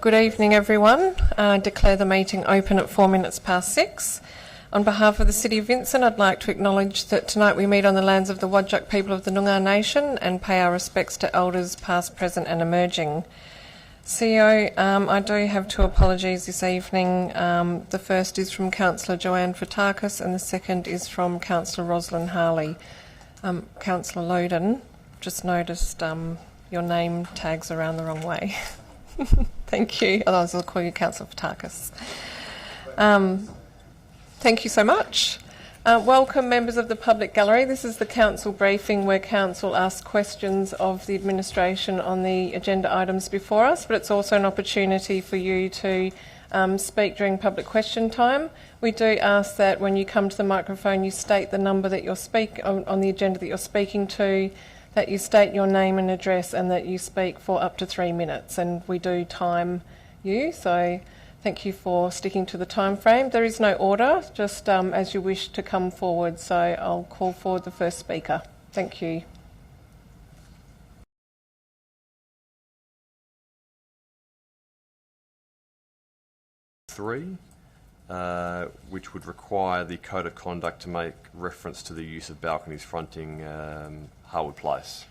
Good evening, everyone. I declare the meeting open at 4 minutes past 6. On behalf of the City of Vincent, I'd like to acknowledge that tonight we meet on the lands of the Wadjuk people of the Noongar Nation and pay our respects to elders past, present and emerging. CEO, I do have two apologies this evening. The first is from Councillor Joanne Fotakis and the second is from Councillor Rosalind Harley. Councillor Loden, just noticed your name tags around the wrong way. Thank you. Otherwise I'll call you Councillor Fotakis. Thank you so much. Welcome members of the public gallery. This is the council briefing where council asks questions of the administration on the agenda items before us, but it's also an opportunity for you to speak during public question time. We do ask that when you come to the microphone you state the number that you're on the agenda that you're speaking to, that you state your name and address and that you speak for up to 3 minutes, and we do time you, so thank you for sticking to the time frame. There is no order, just as you wish to come forward, so I'll call forward the first speaker. Thank you. Three, which would require the Code of Conduct to make reference to the use of balconies fronting Harwood Place.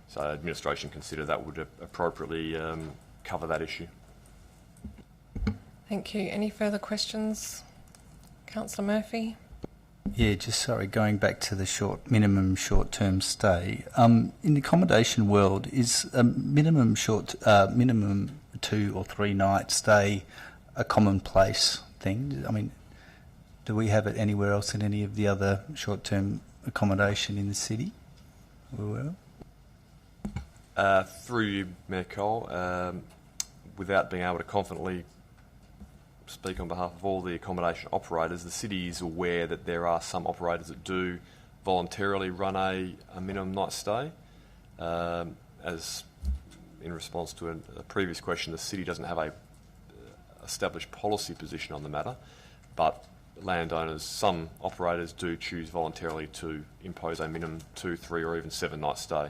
So administration consider that would appropriately cover that issue. Thank you. Any further questions? Councillor Murphy? Yeah, just sorry, going back to the minimum short-term stay. In the accommodation world, is a minimum 2 or 3 night stay a commonplace thing? I mean, do we have it anywhere else in any of the other short-term accommodation in the city? Through you, Mayor Cole, without being able to confidently speak on behalf of all the accommodation operators, the city is aware that there are some operators that do voluntarily run a minimum night stay. As in response to a previous question, the city doesn't have a established policy position on the matter, but landowners, some operators do choose voluntarily to impose a minimum 2, 3 or even 7 night stay.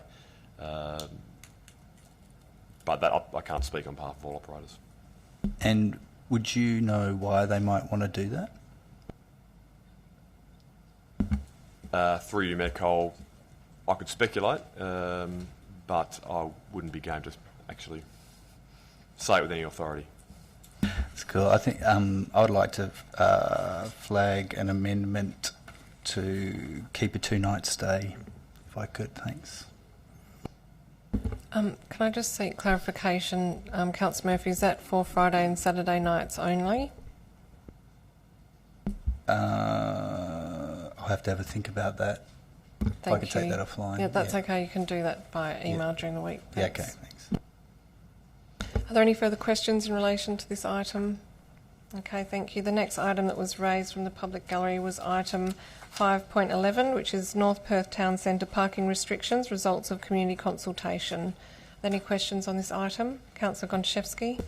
But that I can't speak on behalf of all operators. And would you know why they might want to do that? Through you, Mayor Cole, I could speculate, but I wouldn't be game to actually say it with any authority. That's cool. I think I would like to flag an amendment to keep a 2-night stay, if I could. Thanks. Can I just seek clarification, Councillor Murphy, is that for Friday and Saturday nights only? I'll have to have a think about that. If I could take that offline. Yeah, that's okay. You can do that by email during the week. Thanks. Yeah, okay, thanks. Are there any further questions in relation to this item? Okay, thank you. The next item that was raised from the public gallery was item 5.11, which is North Perth Town Centre parking restrictions, results of community consultation. Any questions on this item? Councillor Gonchevsky.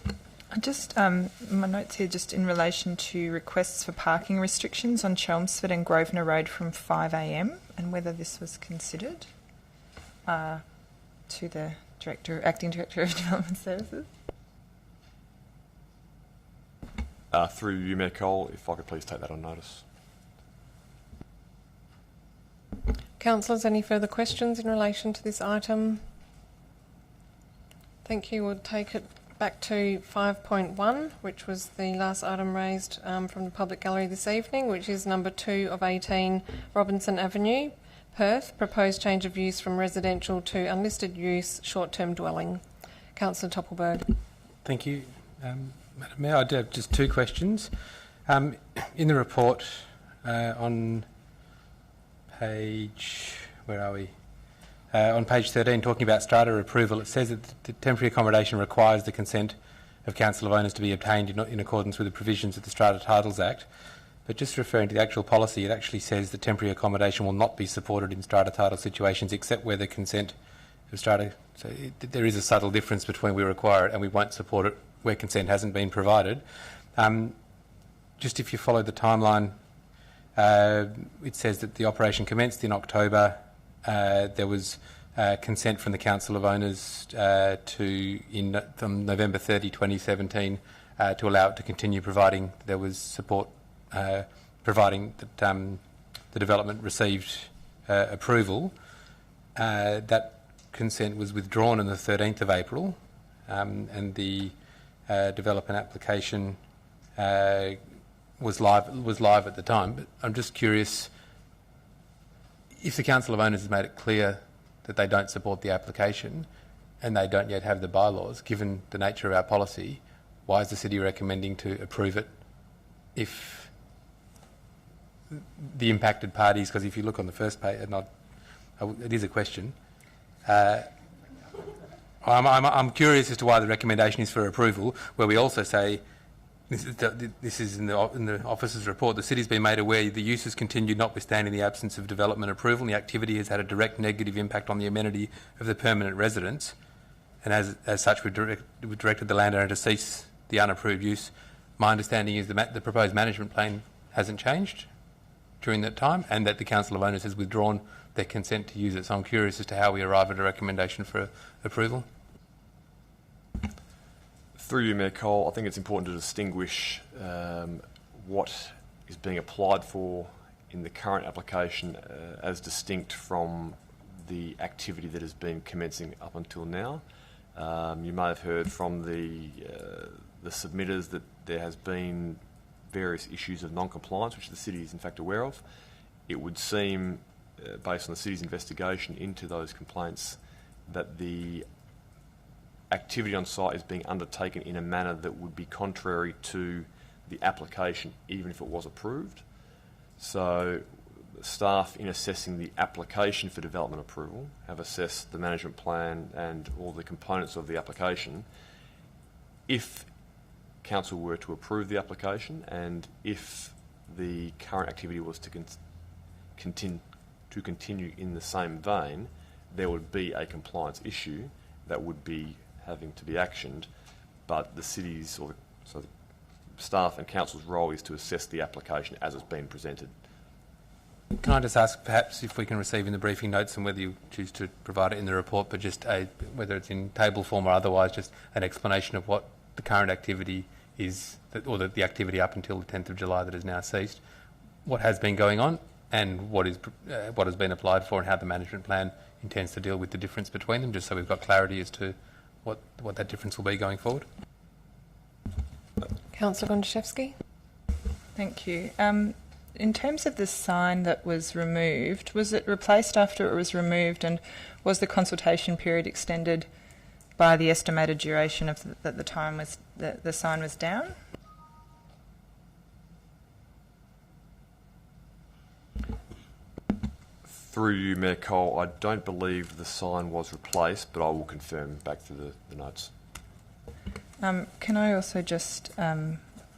Just my notes here, just in relation to requests for parking restrictions on Chelmsford and Grosvenor Road from 5 a.m. and whether this was considered to the Acting Director of Development Services. Through you, Mayor Cole, if I could please take that on notice. Councillors, any further questions in relation to this item? Thank you. We'll take it back to 5.1, which was the last item raised from the public gallery this evening, which is number 2 of 18 Robinson Avenue, Perth, proposed change of use from residential to unlisted use short-term dwelling. Councillor Toppelberg. Thank you. Madam Mayor, I do have just 2 questions. In the report on page, where are we? On page 13, talking about strata approval, it says that the temporary accommodation requires the consent of Council of Owners to be obtained in accordance with the provisions of the Strata Titles Act. But just referring to the actual policy, it actually says that temporary accommodation will not be supported in strata title situations except where the consent of strata. So there is a subtle difference between we require it and we won't support it where consent hasn't been provided. Just if you follow the timeline, it says that the operation commenced in October. There was consent from the Council of Owners from November 30, 2017 to allow it to continue providing there was support, providing that the development received approval. That consent was withdrawn on the 13th of April and the development application was live at the time. But I'm just curious, if the Council of Owners has made it clear that they don't support the application and they don't yet have the bylaws, given the nature of our policy, why is the city recommending to approve it if the impacted parties, because if you look on the first page, it is a question. I'm curious as to why the recommendation is for approval, where we also say, this is in the officer's report, the city's been made aware the use has continued notwithstanding the absence of development approval, and the activity has had a direct negative impact on the amenity of the permanent residents, and as such we directed the landowner to cease the unapproved use. My understanding is the proposed management plan hasn't changed during that time, and that the Council of Owners has withdrawn their consent to use it. So I'm curious as to how we arrive at a recommendation for approval. Through you, Mayor Cole, I think it's important to distinguish what is being applied for in the current application as distinct from the activity that has been commencing up until now. You may have heard from the submitters that there has been various issues of non-compliance, which the city is in fact aware of. It would seem, based on the city's investigation into those complaints, that the activity on site is being undertaken in a manner that would be contrary to the application, even if it was approved. So staff, in assessing the application for development approval, have assessed the management plan and all the components of the application. If council were to approve the application, and if the current activity was to continue in the same vein, there would be a compliance issue that would be having to be actioned, but the city's, so the staff and council's role is to assess the application as it's been presented. Can I just ask, perhaps, if we can receive in the briefing notes, and whether you choose to provide it in the report, but just whether it's in table form or otherwise, just an explanation of what the current activity is, or the activity up until the 10th of July that has now ceased, what has been going on, and what has been applied for, and how the management plan intends to deal with the difference between them, just so we've got clarity as to what that difference will be going forward. Councillor Gondaszewski. Thank you. In terms of the sign that was removed, was it replaced after it was removed, and was the consultation period extended by the estimated duration of the time the sign was down? Through you, Mayor Cole, I don't believe the sign was replaced, but I will confirm back to the notes. Can I also just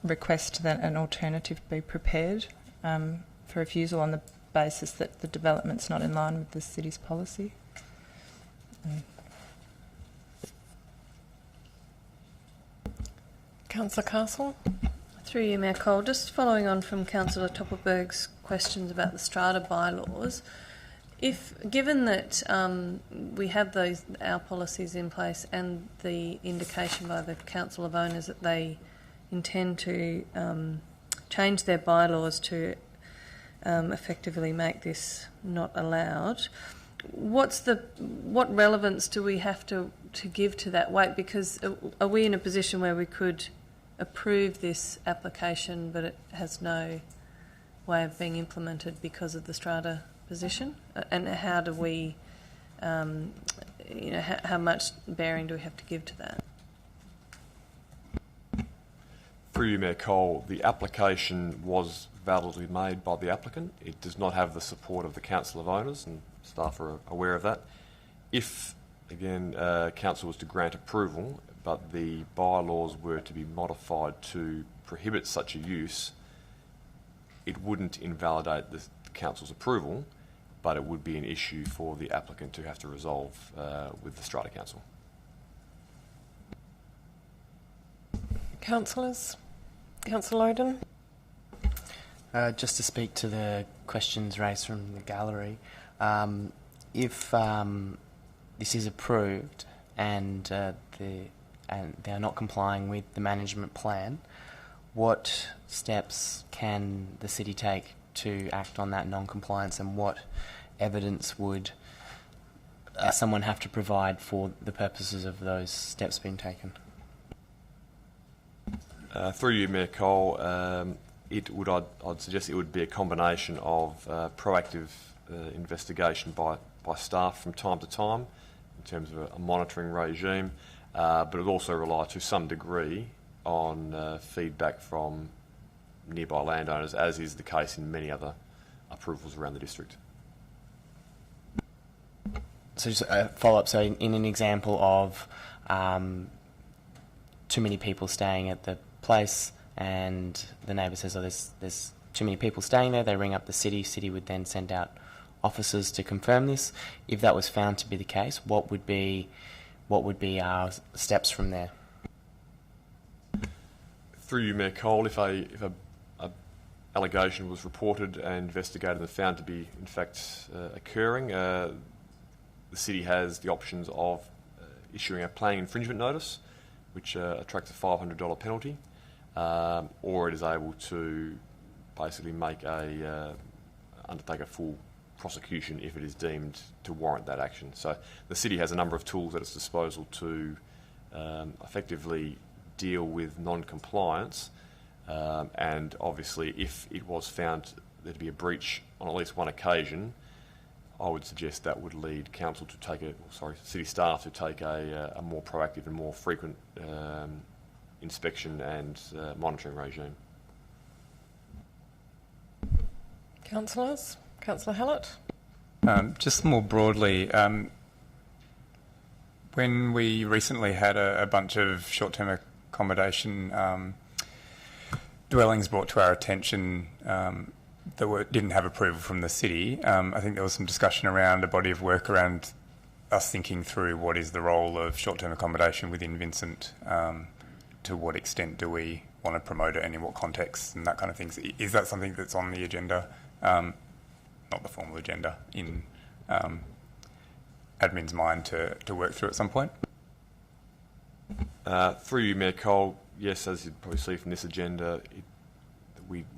request that an alternative be prepared for refusal on the basis that the development's not in line with the city's policy? Councillor Castle. Through you, Mayor Cole, just following on from Councillor Toppelberg's questions about the strata bylaws, given that we have our policies in place and the indication by the Council of Owners that they intend to change their bylaws to effectively make this not allowed, what relevance do we have to give to that weight? Because are we in a position where we could approve this application but it has no way of being implemented because of the strata position? And how do we, how much bearing do we have to give to that? Through you, Mayor Cole, the application was validly made by the applicant. It does not have the support of the Council of Owners, and staff are aware of that. If, again, Council was to grant approval, but the bylaws were to be modified to prohibit such a use, it wouldn't invalidate the Council's approval, but it would be an issue for the applicant to have to resolve with the Strata Council. Councillors. Councillor Oden. Just to speak to the questions raised from the gallery, if this is approved and they are not complying with the management plan, what steps can the city take to act on that non-compliance, and what evidence would someone have to provide for the purposes of those steps being taken? Through you, Mayor Cole, I'd suggest it would be a combination of proactive investigation by staff from time to time in terms of a monitoring regime, but it would also rely to some degree on feedback from nearby landowners, as is the case in many other approvals around the district. So just a follow-up, so in an example of too many people staying at the place and the neighbour says, oh, there's too many people staying there, they ring up the city would then send out officers to confirm this. If that was found to be the case, what would be our steps from there? Through you, Mayor Cole, if a allegation was reported and investigated and found to be in fact occurring, the city has the options of issuing a planning infringement notice, which attracts a $500 penalty, or it is able to basically undertake a full prosecution if it is deemed to warrant that action. So the city has a number of tools at its disposal to effectively deal with non-compliance, and obviously if it was found there to be a breach on at least one occasion, I would suggest that would lead council to take city staff to take a more proactive and more frequent inspection and monitoring regime. Councillors? Councillor Hallett? Just more broadly, when we recently had a bunch of short-term accommodation dwellings brought to our attention that didn't have approval from the city, I think there was some discussion around a body of work around us thinking through what is the role of short-term accommodation within Vincent, to what extent do we want to promote it and in what context and that kind of things. Is that something that's on the agenda, not the formal agenda, in admin's mind to work through at some point? Through you, Mayor Cole, yes, as you'd probably see from this agenda,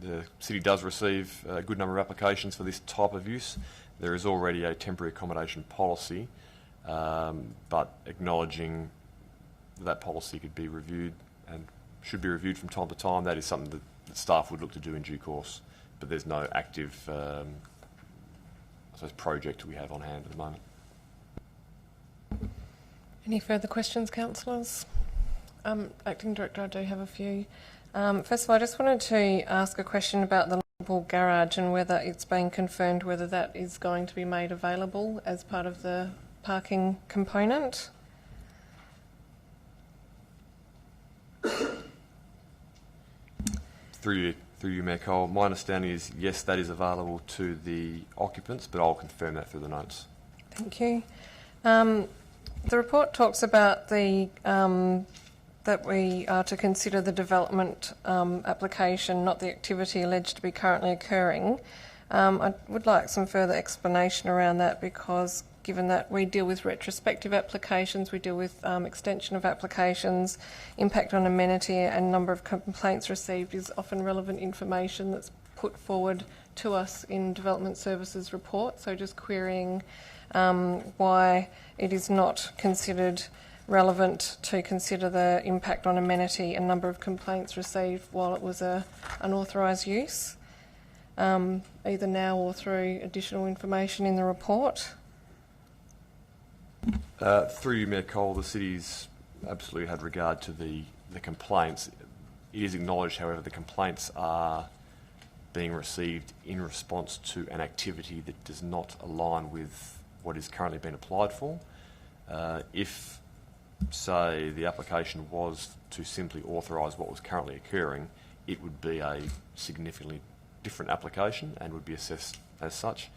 the city does receive a good number of applications for this type of use. There is already a temporary accommodation policy, but acknowledging that policy could be reviewed and should be reviewed from time to time, that is something that staff would look to do in due course. But there's no active project we have on hand at the moment. Any further questions, councillors? Acting Director, I do have a few. First of all, I just wanted to ask a question about the lockable garage and whether it's been confirmed whether that is going to be made available as part of the parking component. Through you, Mayor Cole, my understanding is yes, that is available to the occupants, but I'll confirm that through the notes. Thank you. The report talks about that we are to consider the development application, not the activity alleged to be currently occurring. I would like some further explanation around that, because given that we deal with retrospective applications, we deal with extension of applications, impact on amenity and number of complaints received is often relevant information that's put forward to us in Development Services report. So just querying why it is not considered relevant to consider the impact on amenity and number of complaints received while it was an unauthorised use, either now or through additional information in the report. Through you, Mayor Cole, the city's absolutely had regard to the complaints. It is acknowledged, however, the complaints are being received in response to an activity that does not align with what is currently being applied for. If, say, the application was to simply authorise what was currently occurring, it would be a significantly different application and would be assessed as such.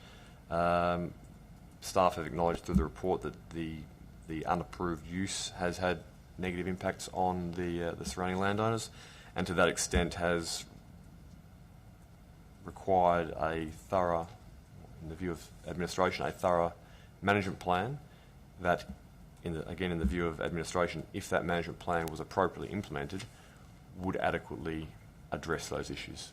Staff have acknowledged through the report that the unapproved use has had negative impacts on the surrounding landowners, and to that extent has required a thorough, in the view of administration, a thorough management plan that, again in the view of administration, if that management plan was appropriately implemented, would adequately address those issues.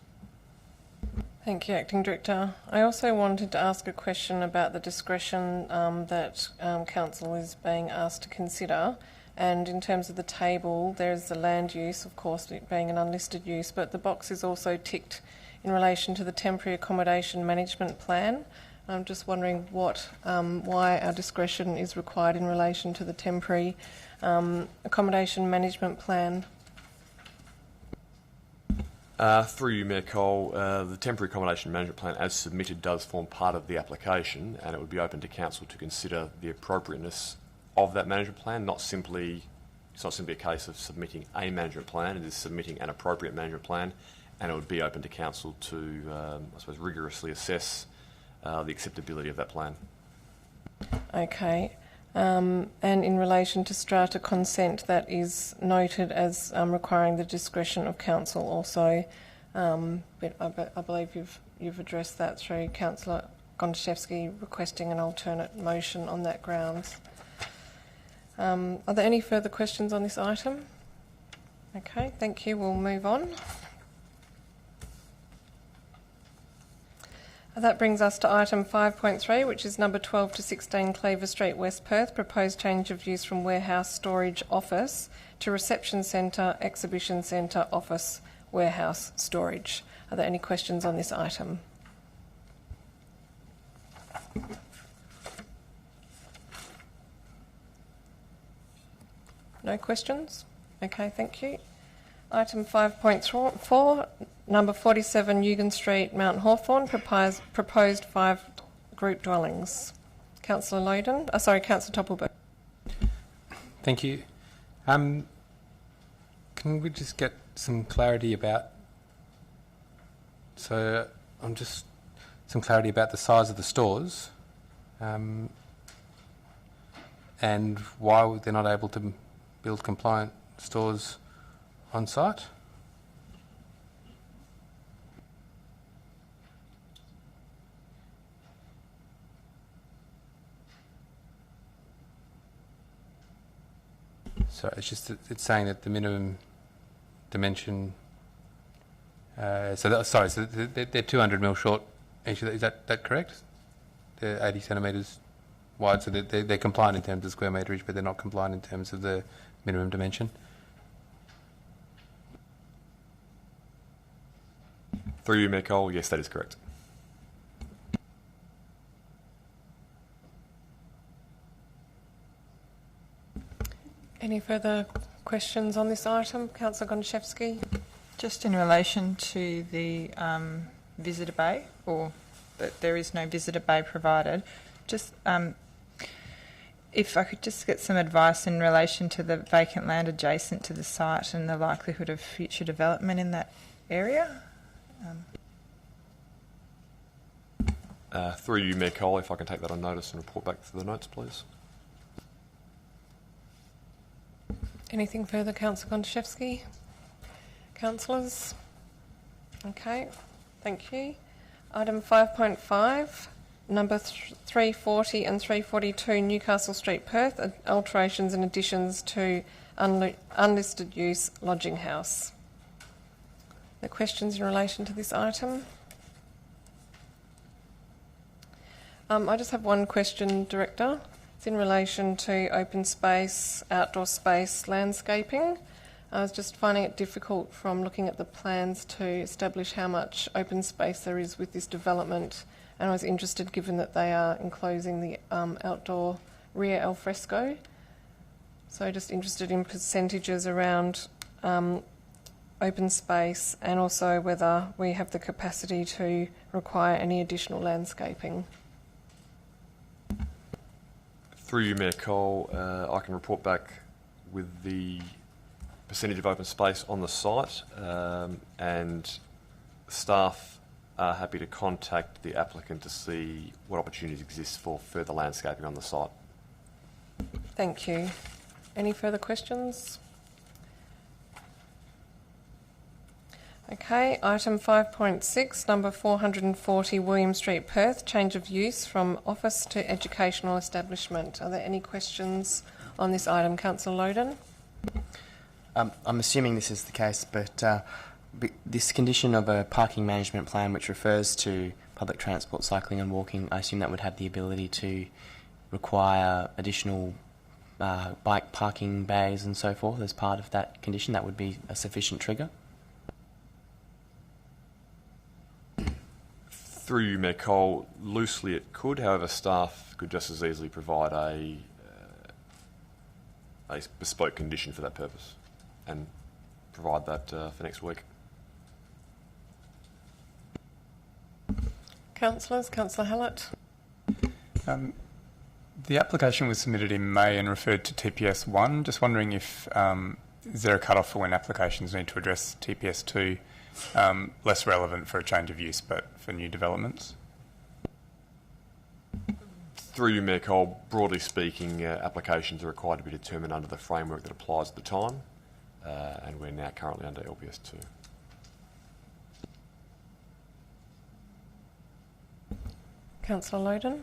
Thank you, Acting Director. I also wanted to ask a question about the discretion that Council is being asked to consider. And in terms of the table, there's the land use, of course, it being an unlisted use, but the box is also ticked in relation to the temporary accommodation management plan. I'm just wondering why our discretion is required in relation to the temporary accommodation management plan. Through you, Mayor Cole, the temporary accommodation management plan as submitted does form part of the application, and it would be open to Council to consider the appropriateness of that management plan. It's not simply a case of submitting a management plan, it is submitting an appropriate management plan, and it would be open to Council to, I suppose, rigorously assess the acceptability of that plan. Okay. And in relation to strata consent, that is noted as requiring the discretion of Council also. But I believe you've addressed that through Councillor Gondaszewski requesting an alternate motion on that grounds. Are there any further questions on this item? Okay, thank you. We'll move on. That brings us to item 5.3, which is number 12 to 16 Cleaver Street, West Perth, proposed change of use from warehouse storage office to reception centre, exhibition centre, office, warehouse storage. Are there any questions on this item? No questions? Okay, thank you. Item 5.4, number 47 Eugen Street, Mount Hawthorn, proposed 5 group dwellings. Councillor Loden, Councillor Toppelberg. Thank you. Can we just get some clarity about? Some clarity about the size of the stores, and why they're not able to build compliant stores on site. So it's just that it's saying that the minimum dimension. So they're 200 mil short. Is that correct? They're 80 centimetres wide, so they're compliant in terms of square meterage, but they're not compliant in terms of the minimum dimension. Through you, Mayor Cole, yes, that is correct. Any further questions on this item? Councillor Gondaszewski. Just in relation to the visitor bay, or that there is no visitor bay provided, just if I could just get some advice in relation to the vacant land adjacent to the site and the likelihood of future development in that area. Through you, Mayor Cole, if I can take that on notice and report back to the notes, please. Anything further, Councillor Gondaszewski? Councillors? Okay, thank you. Item 5.5, number 340 and 342 Newcastle Street, Perth, alterations and additions to unlisted use lodging house. The questions in relation to this item? I just have one question, Director. It's in relation to open space, outdoor space, landscaping. I was just finding it difficult from looking at the plans to establish how much open space there is with this development, and I was interested, given that they are enclosing the outdoor rear alfresco. So just interested in percentages around open space, and also whether we have the capacity to require any additional landscaping. Through you, Mayor Cole, I can report back with the percentage of open space on the site, and staff are happy to contact the applicant to see what opportunities exist for further landscaping on the site. Thank you. Any further questions? Okay, item 5.6, number 440 William Street, Perth, change of use from office to educational establishment. Are there any questions on this item? Councillor Loden? I'm assuming this is the case, but this condition of a parking management plan which refers to public transport, cycling and walking, I assume that would have the ability to require additional bike parking bays and so forth as part of that condition. That would be a sufficient trigger. Through you, Mayor Cole, loosely it could. However, staff could just as easily provide a bespoke condition for that purpose and provide that for next week. Councillors, Councillor Hallett? The application was submitted in May and referred to TPS 1. Just wondering if is there a cut-off for when applications need to address TPS 2, less relevant for a change of use but for new developments? Through you, Mayor Cole, broadly speaking, applications are required to be determined under the framework that applies at the time, and we're now currently under LBS 2. Councillor Loden?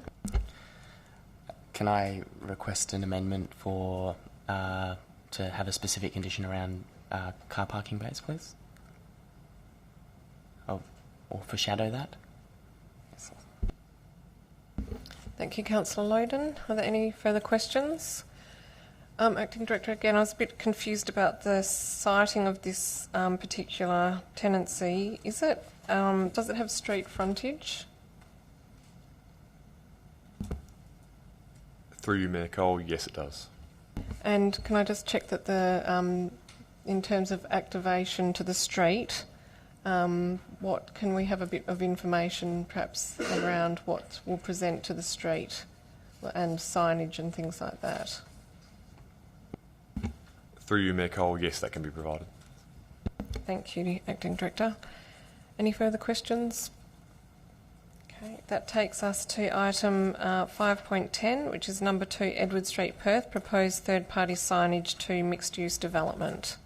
Can I request an amendment for to have a specific condition around car parking bays, please? Or foreshadow that? Thank you, Councillor Loden. Are there any further questions? Acting Director, again, I was a bit confused about the siting of this particular tenancy. Is it, does it have street frontage? Through you, Mayor Cole, yes it does. And can I just check that the, in terms of activation to the street, what can we have a bit of information perhaps around what will present to the street and signage and things like that? Through you, Mayor Cole, yes, that can be provided. Thank you, Acting Director. Any further questions? Okay, that takes us to item 5.10, which is number 2, Edward Street, Perth, proposed third-party signage to mixed-use development.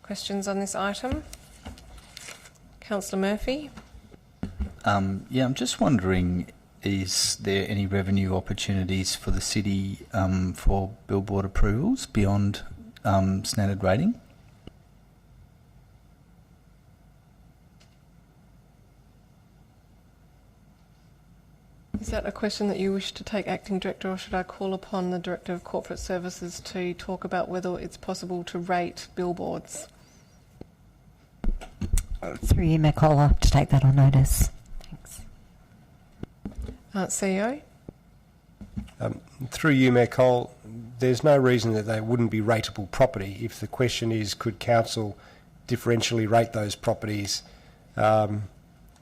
Questions on this item? Councillor Murphy? Yeah, I'm just wondering, is there any revenue opportunities for the city for billboard approvals beyond standard rating? Is that a question that you wish to take, Acting Director, or should I call upon the Director of Corporate Services to talk about whether it's possible to rate billboards? Through you, Mayor Cole, to take that on notice. Thanks. CEO? Through you, Mayor Cole, there's no reason that they wouldn't be rateable property. If the question is, could council differentially rate those properties,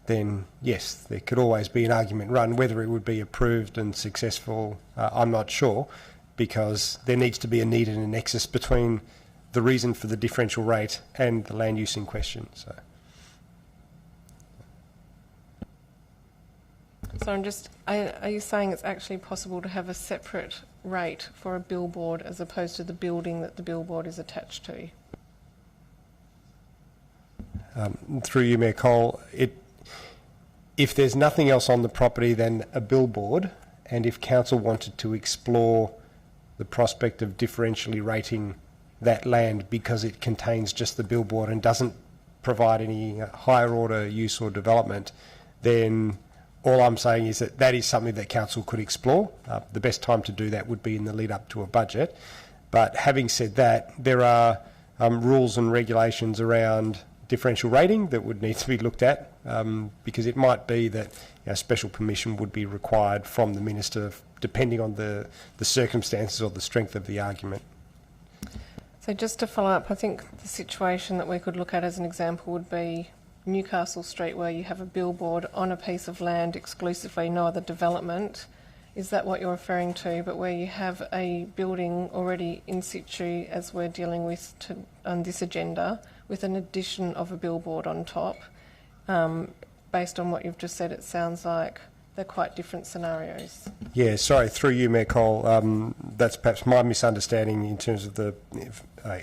then yes, there could always be an argument run. Whether it would be approved and successful, I'm not sure, because there needs to be a need and a nexus between the reason for the differential rate and the land use in question. So I'm just, are you saying it's actually possible to have a separate rate for a billboard as opposed to the building that the billboard is attached to? through you, Mayor Cole, if there's nothing else on the property than a billboard, and if council wanted to explore the prospect of differentially rating that land because it contains just the billboard and doesn't provide any higher order use or development, then all I'm saying is that that is something that council could explore. The best time to do that would be in the lead up to a budget. But having said that, there are rules and regulations around differential rating that would need to be looked at, because it might be that special permission would be required from the minister depending on the circumstances or the strength of the argument. So just to follow up, I think the situation that we could look at as an example would be Newcastle Street, where you have a billboard on a piece of land exclusively, no other development. Is that what you're referring to? But where you have a building already in situ, as we're dealing with on this agenda, with an addition of a billboard on top. Based on what you've just said, it sounds like they're quite different scenarios. Yeah, sorry, through you, Mayor Cole, that's perhaps my misunderstanding in terms of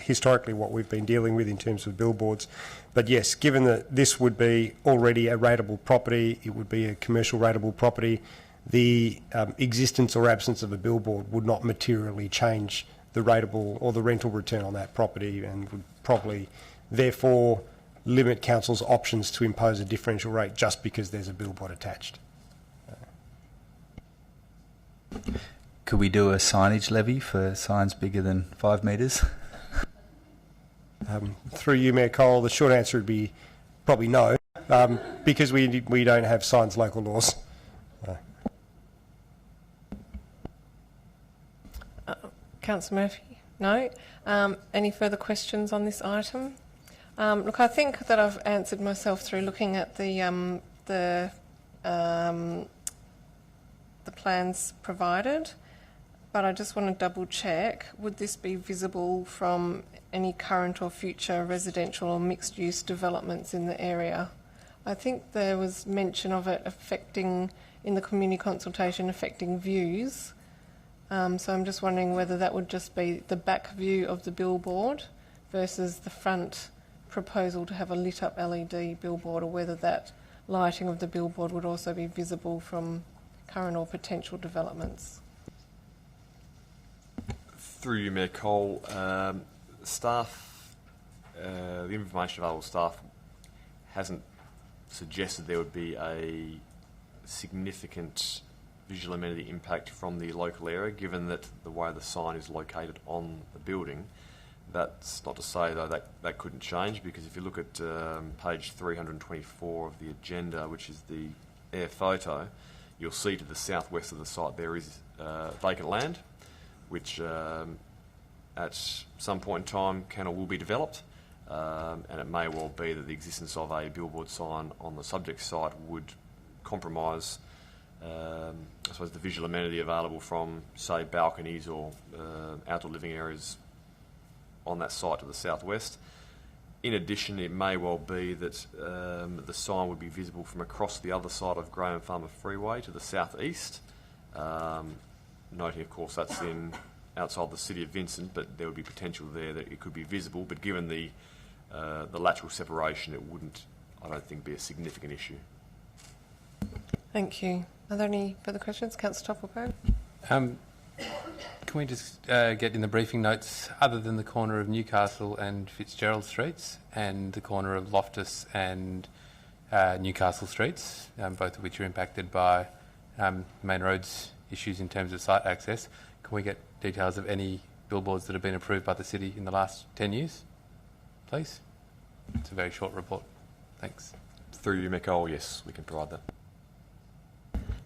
historically what we've been dealing with in terms of billboards. But yes, given that this would be already a rateable property, it would be a commercial rateable property, the existence or absence of a billboard would not materially change the rateable or the rental return on that property, and would probably therefore limit council's options to impose a differential rate just because there's a billboard attached. Could we do a signage levy for signs bigger than 5 metres? Through you, Mayor Cole, the short answer would be probably no, because we don't have signs local laws. Councillor Murphy? No. Any further questions on this item? Look, I think that I've answered myself through looking at the plans provided, but I just want to double check. Would this be visible from any current or future residential or mixed use developments in the area? I think there was mention of it affecting, in the community consultation, affecting views. So I'm just wondering whether that would just be the back view of the billboard versus the front proposal to have a lit up LED billboard, or whether that lighting of the billboard would also be visible from current or potential developments. Through you, Mayor Cole, staff, the information available to staff hasn't suggested there would be a significant visual amenity impact from the local area, given that the way the sign is located on the building. That's not to say, though, that couldn't change, because if you look at page 324 of the agenda, which is the air photo, you'll see to the southwest of the site there is vacant land, which at some point in time can or will be developed, and it may well be that the existence of a billboard sign on the subject site would compromise I suppose the visual amenity available from, say, balconies or outdoor living areas on that site to the southwest. In addition, it may well be that the sign would be visible from across the other side of Graham Farmer Freeway to the southeast. Noting, of course, that's outside the city of Vincent, but there would be potential there that it could be visible. But given the lateral separation, it wouldn't, I don't think, be a significant issue. Thank you. Are there any further questions? Councillor Toppelberg? Can we just get in the briefing notes, other than the corner of Newcastle and Fitzgerald Streets and the corner of Loftus and Newcastle Streets, both of which are impacted by main roads issues in terms of site access, can we get details of any billboards that have been approved by the city in the last 10 years, please? It's a very short report. Thanks. Through you, Mayor Cole, yes, we can provide that.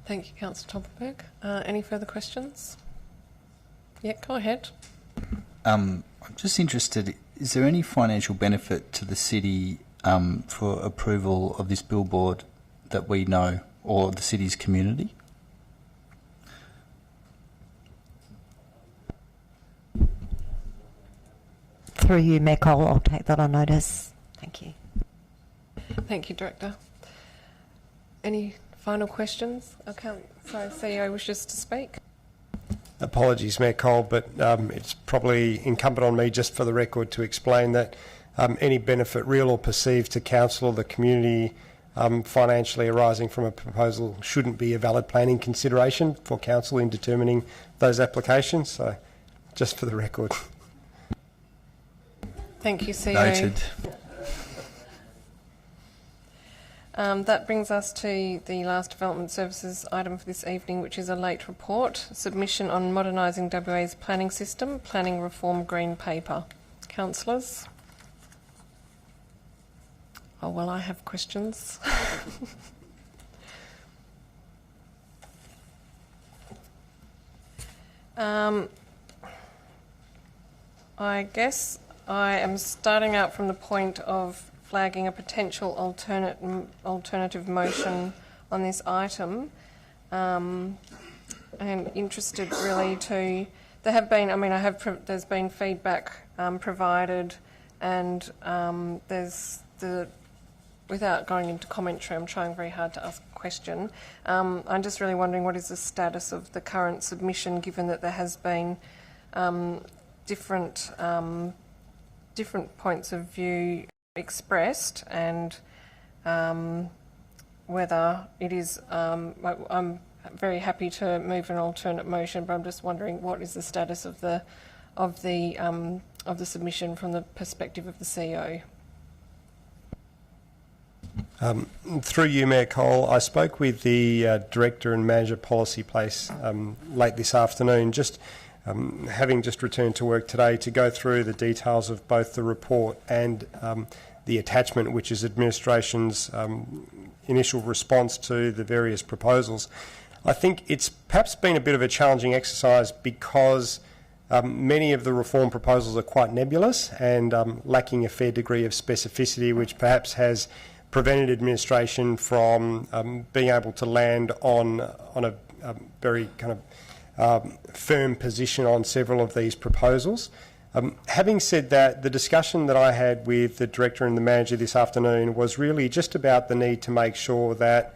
Thank you, Councillor Toppelberg. Any further questions? Yeah, go ahead. I'm just interested, is there any financial benefit to the city for approval of this billboard that we know, or the city's community? Through you, Mayor Cole, I'll take that on notice. Thank you. Thank you, Director. Any final questions? Sorry, CEO wishes to speak. Apologies, Mayor Cole, but it's probably incumbent on me, just for the record, to explain that any benefit, real or perceived, to council or the community financially arising from a proposal shouldn't be a valid planning consideration for council in determining those applications. So, just for the record. Thank you, CEO. Noted. That brings us to the last development services item for this evening, which is a late report, submission on modernising WA's planning system, planning reform green paper. Councillors? Oh, well, I have questions. I guess I am starting out from the point of flagging a potential alternative motion on this item. I'm interested really to... There have been, there's been feedback provided, and there's the... Without going into commentary, I'm trying very hard to ask a question. I'm just really wondering what is the status of the current submission, given that there has been different different points of view expressed, and whether it is, I'm very happy to move an alternate motion, but I'm just wondering what is the status of the submission from the perspective of the CEO. Through you, Mayor Cole, I spoke with the Director and Manager Policy Place late this afternoon, just having just returned to work today, to go through the details of both the report and the attachment, which is administration's initial response to the various proposals. I think it's perhaps been a bit of a challenging exercise because many of the reform proposals are quite nebulous and lacking a fair degree of specificity, which perhaps has prevented administration from being able to land on a very kind of firm position on several of these proposals. Having said that, the discussion that I had with the Director and the Manager this afternoon was really just about the need to make sure that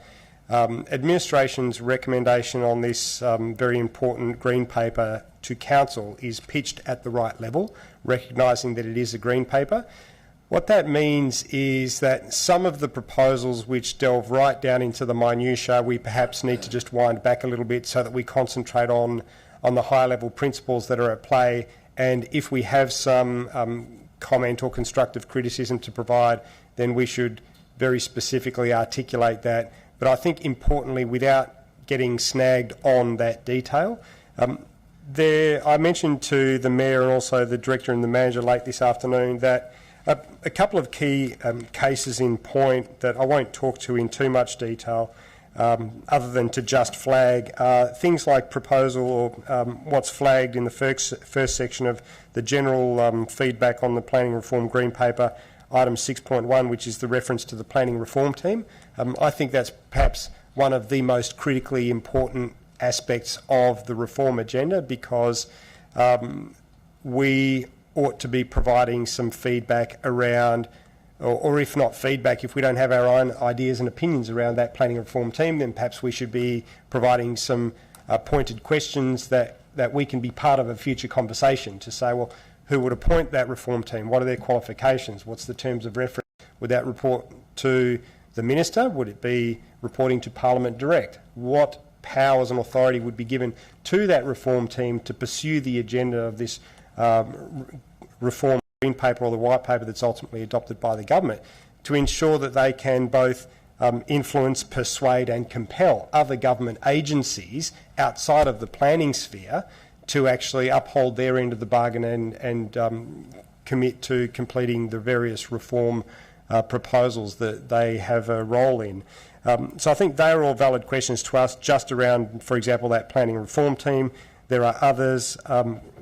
administration's recommendation on this very important green paper to Council is pitched at the right level, recognising that it is a green paper. What that means is that some of the proposals which delve right down into the minutiae, we perhaps need to just wind back a little bit so that we concentrate on the higher level principles that are at play. And if we have some comment or constructive criticism to provide, then we should very specifically articulate that. But I think importantly, without getting snagged on that detail, I mentioned to the Mayor and also the Director and the Manager late this afternoon that a couple of key cases in point that I won't talk to in too much detail, other than to just flag things like proposal or what's flagged in the first section of the general feedback on the planning reform green paper, item 6.1, which is the reference to the planning reform team. I think that's perhaps one of the most critically important aspects of the reform agenda, because we ought to be providing some feedback around, or if not feedback, if we don't have our own ideas and opinions around that planning reform team, then perhaps we should be providing some pointed questions that we can be part of a future conversation to say, well, who would appoint that reform team? What are their qualifications? What's the terms of reference? Would that report to the Minister? Would it be reporting to Parliament direct? What powers and authority would be given to that reform team to pursue the agenda of this reform green paper or the white paper that's ultimately adopted by the government, to ensure that they can both influence, persuade and compel other government agencies outside of the planning sphere to actually uphold their end of the bargain and commit to completing the various reform proposals that they have a role in. So I think they are all valid questions to us, just around, for example, that planning reform team. There are others,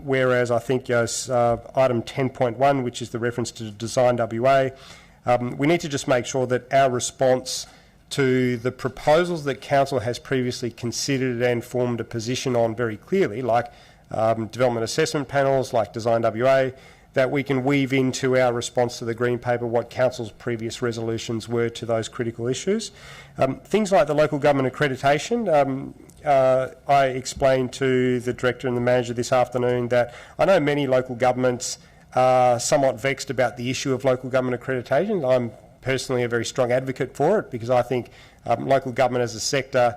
whereas I think item 10.1, which is the reference to Design WA, we need to just make sure that our response to the proposals that Council has previously considered and formed a position on very clearly, like development assessment panels, like Design WA, that we can weave into our response to the Green Paper what Council's previous resolutions were to those critical issues. Things like the local government accreditation, I explained to the Director and the Manager this afternoon that I know many local governments are somewhat vexed about the issue of local government accreditation. I'm personally a very strong advocate for it, because I think local government as a sector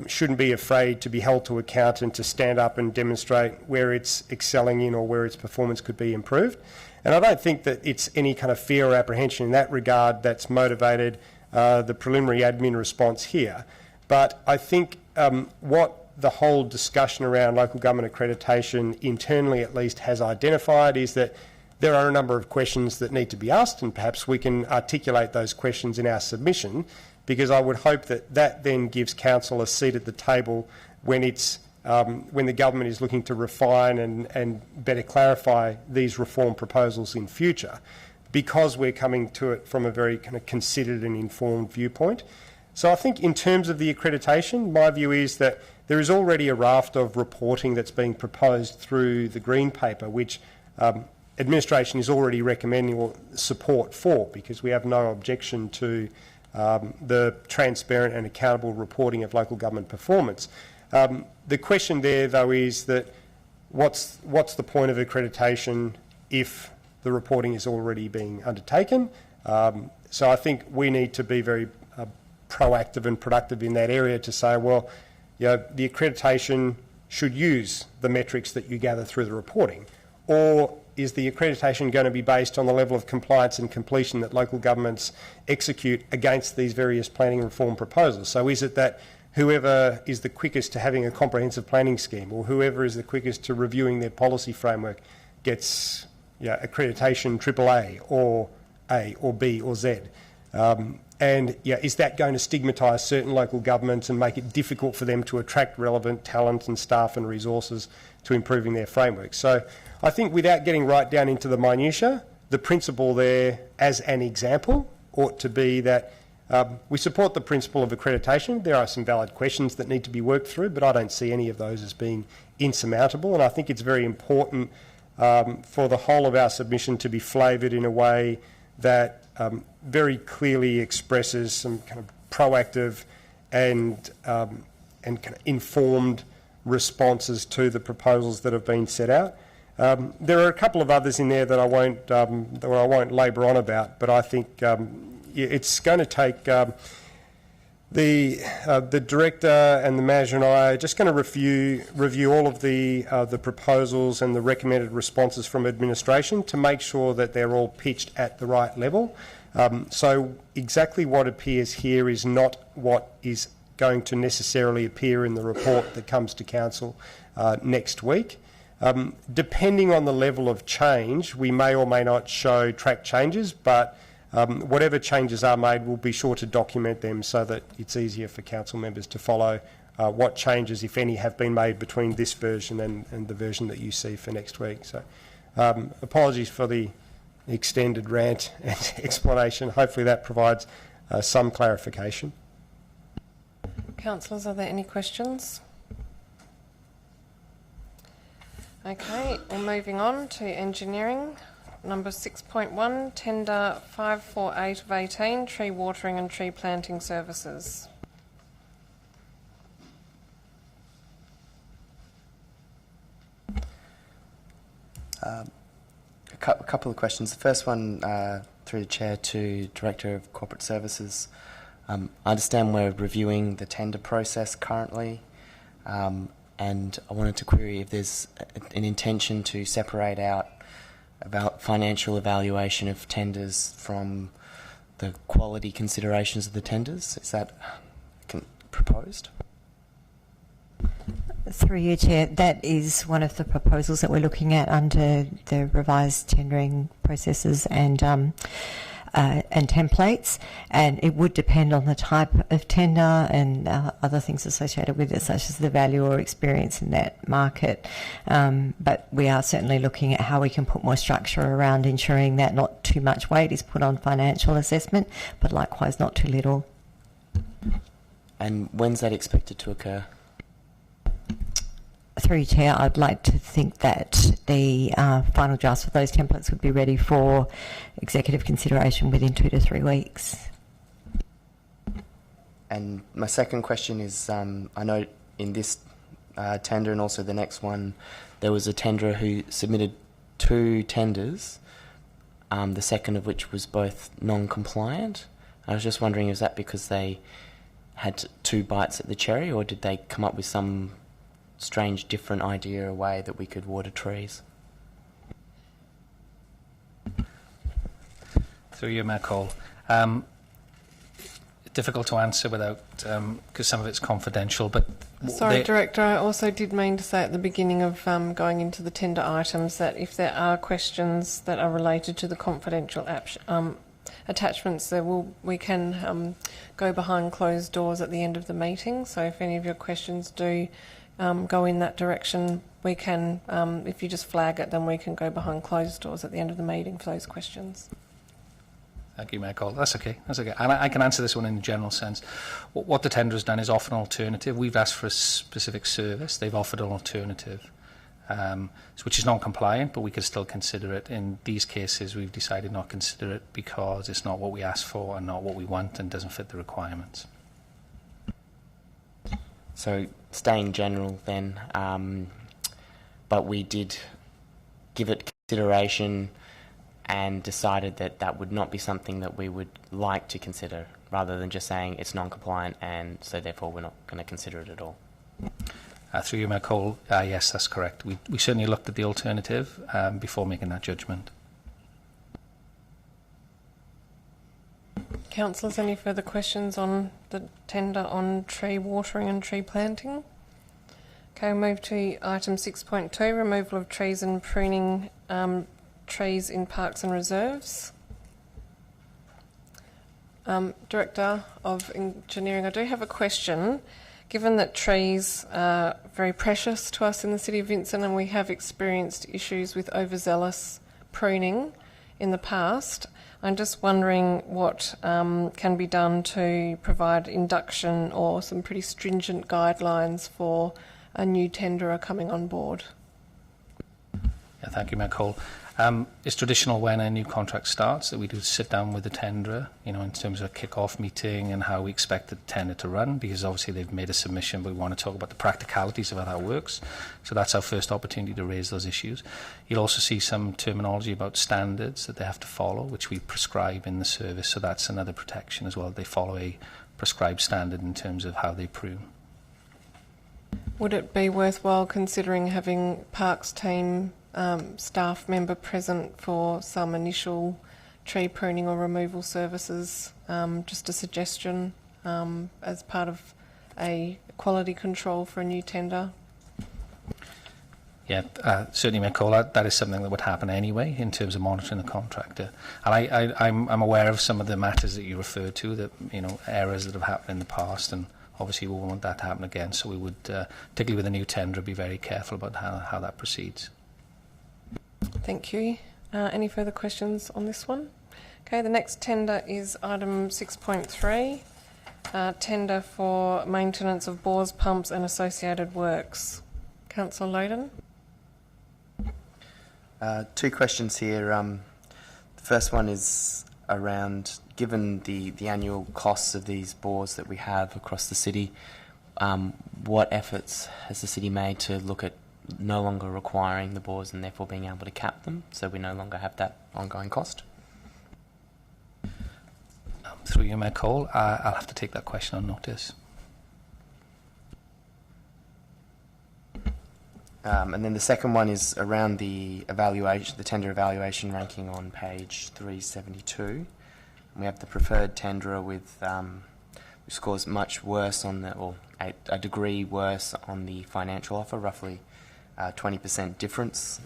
shouldn't be afraid to be held to account and to stand up and demonstrate where it's excelling in or where its performance could be improved. And I don't think that it's any kind of fear or apprehension in that regard that's motivated the preliminary admin response here. But I think what the whole discussion around local government accreditation internally at least has identified is that there are a number of questions that need to be asked, and perhaps we can articulate those questions in our submission, because I would hope that that then gives Council a seat at the table when it's when the government is looking to refine and better clarify these reform proposals in future, because we're coming to it from a very kind of considered and informed viewpoint. So I think in terms of the accreditation, my view is that there is already a raft of reporting that's being proposed through the Green Paper, which administration is already recommending or support for, because we have no objection to the transparent and accountable reporting of local government performance. The question there, though, is that what's the point of accreditation if the reporting is already being undertaken. So I think we need to be very proactive and productive in that area to say, well, you know, the accreditation should use the metrics that you gather through the reporting, or is the accreditation going to be based on the level of compliance and completion that local governments execute against these various planning reform proposals? So is it that whoever is the quickest to having a comprehensive planning scheme, or whoever is the quickest to reviewing their policy framework, gets accreditation AAA or A or B or Z? And is that going to stigmatise certain local governments and make it difficult for them to attract relevant talent and staff and resources to improving their framework? So I think, without getting right down into the minutiae, the principle there as an example ought to be that we support the principle of accreditation. There are some valid questions that need to be worked through, but I don't see any of those as being insurmountable. And I think it's very important for the whole of our submission to be flavoured in a way that very clearly expresses some kind of proactive and kind of informed responses to the proposals that have been set out. There are a couple of others in there that I won't labour on about, but I think it's going to take the director and the manager and I are just going to review all of the proposals and the recommended responses from administration to make sure that they're all pitched at the right level. So exactly what appears here is not what is going to necessarily appear in the report that comes to council next week. Depending on the level of change, we may or may not show track changes, but whatever changes are made, we'll be sure to document them so that it's easier for council members to follow what changes, if any, have been made between this version and the version that you see for next week. So apologies for the extended rant and explanation. Hopefully that provides some clarification. Councillors, are there any questions? Okay, well, moving on to engineering. Number 6.1, tender 548 of 18, tree watering and tree planting services. A couple of questions. The first one, through the Chair to Director of Corporate Services. I understand we're reviewing the tender process currently, and I wanted to query if there's an intention to separate out about financial evaluation of tenders from the quality considerations of the tenders. Is that proposed? Through you, Chair, that is one of the proposals that we're looking at under the revised tendering processes and templates, and it would depend on the type of tender and other things associated with it, such as the value or experience in that market. But we are certainly looking at how we can put more structure around ensuring that not too much weight is put on financial assessment, but likewise not too little. And when's that expected to occur? Through you, Chair, I'd like to think that the final drafts for those templates would be ready for executive consideration within 2 to 3 weeks. And my second question is, I know in this tender and also the next one, there was a tenderer who submitted 2 tenders, the second of which was both non-compliant. I was just wondering, is that because they had 2 bites at the cherry, or did they come up with some strange different idea, a way that we could water trees? Through you, Mayor Cole. Difficult to answer without, because some of it's confidential, but... Sorry, Director, I also did mean to say at the beginning of going into the tender items that if there are questions that are related to the confidential attachments, we can go behind closed doors at the end of the meeting. So if any of your questions do go in that direction, we can, if you just flag it, then we can go behind closed doors at the end of the meeting for those questions. Thank you, Mayor Cole. That's okay. That's okay. And I can answer this one in a general sense. What the tender has done is offer an alternative. We've asked for a specific service. They've offered an alternative, which is non-compliant, but we could still consider it. In these cases, we've decided not to consider it because it's not what we asked for and not what we want and doesn't fit the requirements. So staying general then, but we did give it consideration and decided that that would not be something that we would like to consider, rather than just saying it's non-compliant and so therefore we're not going to consider it at all. Through you, Mayor Cole, yes, that's correct. We certainly looked at the alternative before making that judgment. Councillors, any further questions on the tender on tree watering and tree planting? Okay, we'll move to item 6.2, removal of trees and pruning trees in parks and reserves. Director of Engineering, I do have a question. Given that trees are very precious to us in the City of Vincent and we have experienced issues with overzealous pruning in the past, I'm just wondering what can be done to provide induction or some pretty stringent guidelines for a new tenderer coming on board. Yeah, thank you, Mayor Cole. It's traditional when a new contract starts that we do sit down with the tenderer, in terms of a kick-off meeting and how we expect the tender to run, because obviously they've made a submission, but we want to talk about the practicalities of how that works. So that's our first opportunity to raise those issues. You'll also see some terminology about standards that they have to follow, which we prescribe in the service. So that's another protection as well. They follow a prescribed standard in terms of how they prune. Would it be worthwhile considering having Parks team staff member present for some initial tree pruning or removal services? Just a suggestion as part of a quality control for a new tender. Yeah, certainly, Mayor Cole, that is something that would happen anyway in terms of monitoring the contractor. And I'm aware of some of the matters that you referred to, that errors that have happened in the past, and obviously we won't want that to happen again. So we would, particularly with a new tender, be very careful about how that proceeds. Thank you. Any further questions on this one? Okay, the next tender is item 6.3, tender for maintenance of bores, pumps and associated works. Councillor Loden. Two questions here. The first one is around, given the annual costs of these bores that we have across the city, what efforts has the city made to look at no longer requiring the bores and therefore being able to cap them, so we no longer have that ongoing cost? Through you, Mayor Cole, I'll have to take that question on notice. And then the second one is around the evaluation, the tender evaluation ranking on page 372. We have the preferred tenderer with who scores much worse on the, or a degree worse on the financial offer, roughly 20% difference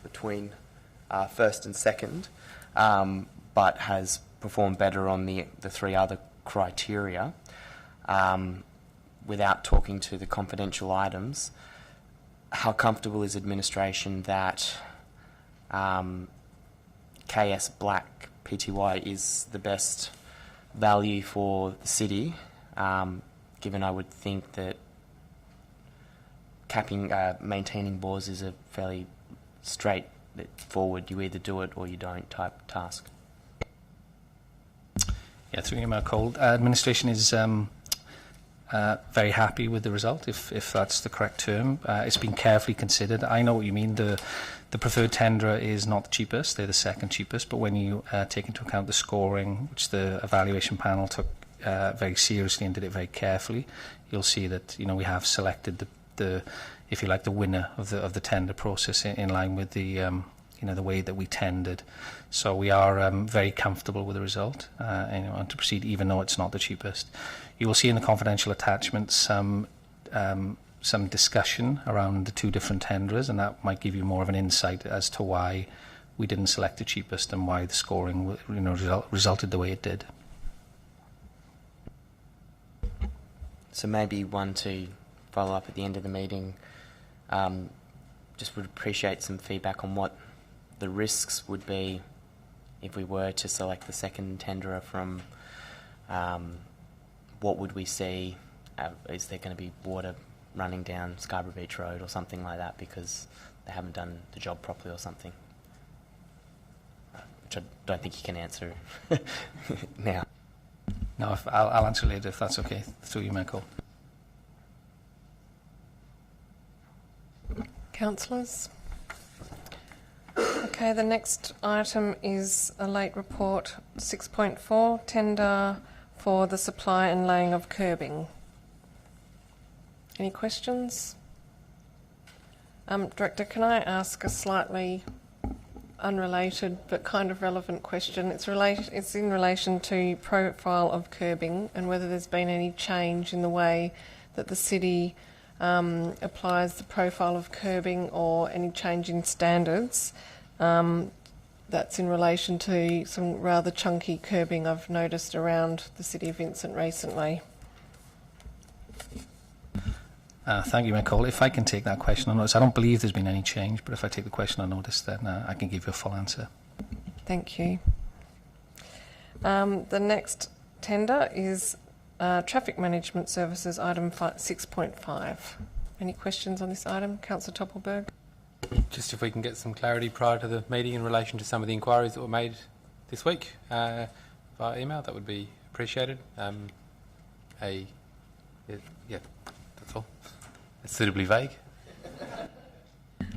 between first and second, but has performed better on the three other criteria. Without talking to the confidential items, how comfortable is administration that KS Black Pty is the best value for the city, given I would think that maintaining bores is a fairly straightforward, you either do it or you don't type task? Yeah, through you, Mayor Cole, administration is very happy with the result, if that's the correct term. It's been carefully considered. I know what you mean. The preferred tenderer is not the cheapest, they're the second cheapest, but when you take into account the scoring, which the evaluation panel took very seriously and did it very carefully, you'll see that we have selected the if you like, the winner of the tender process in line with the the way that we tendered. So we are very comfortable with the result and to proceed, even though it's not the cheapest. You will see in the confidential attachment some discussion around the two different tenderers, and that might give you more of an insight as to why we didn't select the cheapest and why the scoring resulted the way it did. So maybe one to follow up at the end of the meeting. Just would appreciate some feedback on what the risks would be if we were to select the second tenderer from. What would we see? Is there going to be water running down Scarborough Beach Road or something like that because they haven't done the job properly or something? Which I don't think you can answer now. No, I'll answer later if that's okay. Through you, Michael. Councillors? Okay, the next item is a late report 6.4, tender for the supply and laying of curbing. Any questions? Director, can I ask a slightly unrelated but kind of relevant question? It's in relation to profile of curbing and whether there's been any change in the way that the city applies the profile of curbing or any change in standards. That's in relation to some rather chunky curbing I've noticed around the city of Vincent recently. Thank you, Mayor Cole. If I can take that question on notice, I don't believe there's been any change, but if I take the question on notice, then I can give you a full answer. Thank you. The next tender is Traffic Management Services, item 6.5. Any questions on this item? Councillor Toppelberg. Just if we can get some clarity prior to the meeting in relation to some of the inquiries that were made this week via email, that would be appreciated. Yeah, that's all. It's suitably vague.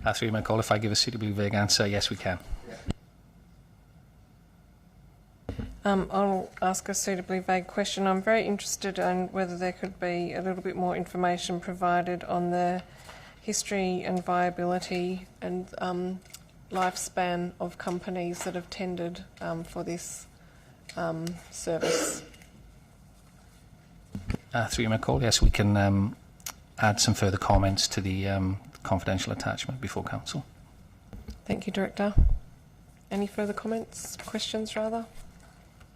That's what you might call. If I give a suitably vague answer, yes, we can. I'll ask a suitably vague question. I'm very interested in whether there could be a little bit more information provided on the history and viability and lifespan of companies that have tendered for this service. Through you, Mayor Cole, yes, we can add some further comments to the confidential attachment before Council. Thank you, Director. Any further comments, questions rather?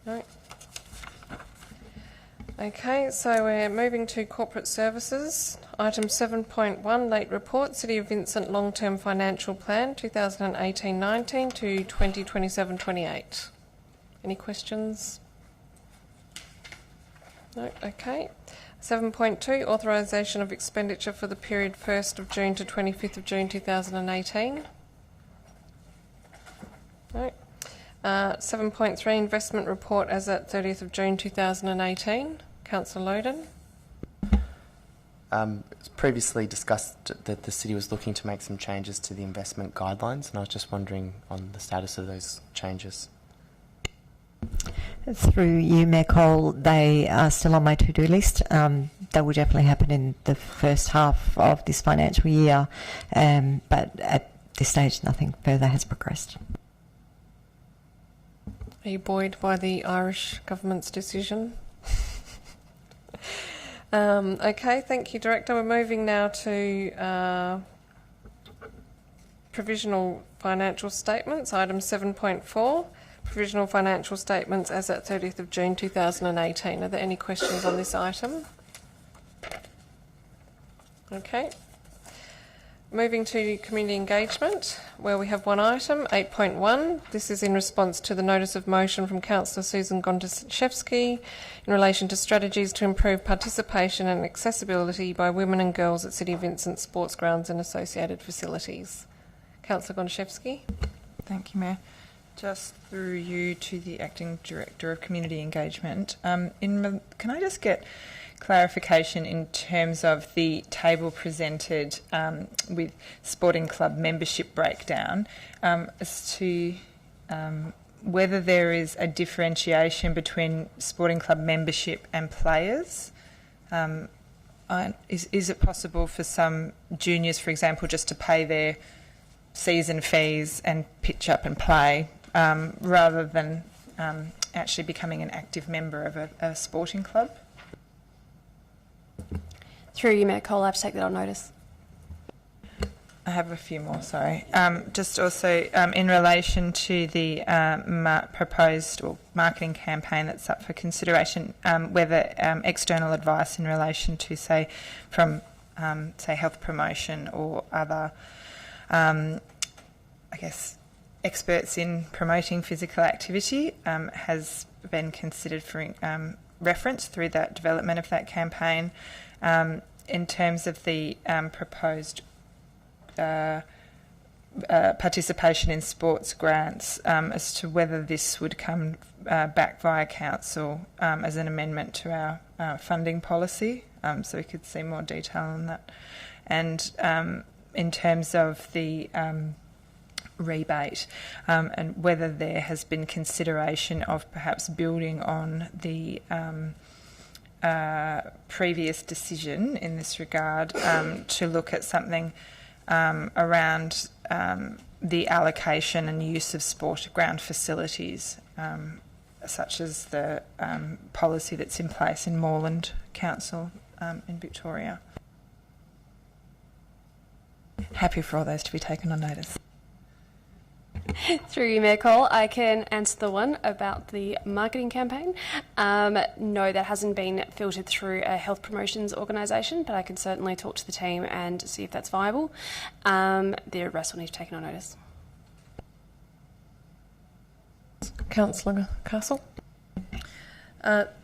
No? Okay, so we're moving to corporate services. Item 7.1, late report, City of Vincent Long-Term Financial Plan 2018-19 to 2027-28. Any questions? No? Okay. 7.2, authorisation of expenditure for the period 1st of June to 25th of June 2018. No. 7.3, investment report as at 30th of June 2018. Councillor Loden. It's previously discussed that the city was looking to make some changes to the investment guidelines, and I was just wondering on the status of those changes. Through you, Mayor Cole, they are still on my to-do list. That will definitely happen in the first half of this financial year, but at this stage nothing further has progressed. Are you buoyed by the Irish government's decision? Okay, thank you, Director. We're moving now to provisional financial statements, item 7.4. Provisional financial statements as at 30th of June 2018. Are there any questions on this item? Okay. Moving to community engagement, where we have one item, 8.1. This is in response to the notice of motion from Councillor Susan Gontaszewski in relation to strategies to improve participation and accessibility by women and girls at City of Vincent sports grounds and associated facilities. Councillor Gontaszewski. Thank you, Mayor. Just through you to the Acting Director of Community Engagement. Can I just get clarification in terms of the table presented with sporting club membership breakdown as to whether there is a differentiation between sporting club membership and players? Is it possible for some juniors, for example, just to pay their season fees and pitch up and play rather than actually becoming an active member of a sporting club? Through you, Mayor Cole, I have to take that on notice. I have a few more, sorry. Just also in relation to the proposed or marketing campaign that's up for consideration, whether external advice in relation to, say, from, say, health promotion or other, I guess, experts in promoting physical activity has been considered for reference through that development of that campaign. In terms of the proposed participation in sports grants, as to whether this would come back via council as an amendment to our funding policy, so we could see more detail on that. And in terms of the rebate, and whether there has been consideration of perhaps building on the previous decision in this regard to look at something around the allocation and use of sport ground facilities, such as the policy that's in place in Moreland Council in Victoria. Happy for all those to be taken on notice. Through you, Mayor Cole, I can answer the one about the marketing campaign. No, that hasn't been filtered through a health promotions organisation, but I can certainly talk to the team and see if that's viable. The rest will need to be taken on notice. Councillor Castle.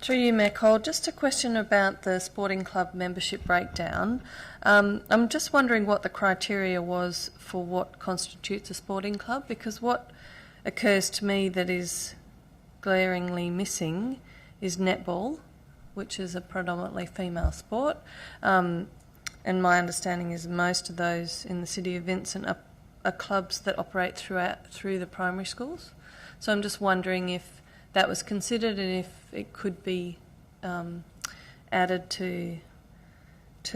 Through you, Mayor Cole, just a question about the sporting club membership breakdown. I'm just wondering what the criteria was for what constitutes a sporting club, because what occurs to me that is glaringly missing is netball, which is a predominantly female sport. And my understanding is most of those in the City of Vincent are clubs that operate through the primary schools. So I'm just wondering if that was considered and if it could be added to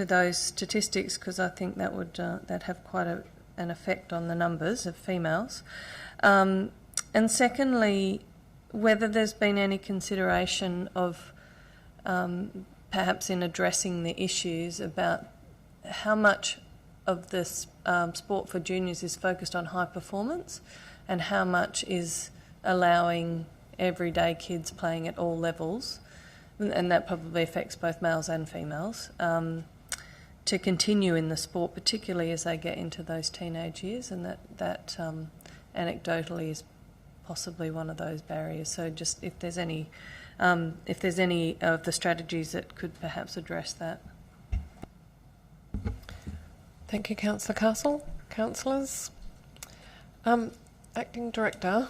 those statistics, because I think that would that have quite an effect on the numbers of females. And secondly, whether there's been any consideration of perhaps in addressing the issues about how much of this sport for juniors is focused on high performance and how much is allowing everyday kids playing at all levels, and that probably affects both males and females, to continue in the sport, particularly as they get into those teenage years, and that anecdotally is possibly one of those barriers. So just if there's any of the strategies that could perhaps address that. Thank you, Councillor Castle. Councillors. Acting Director,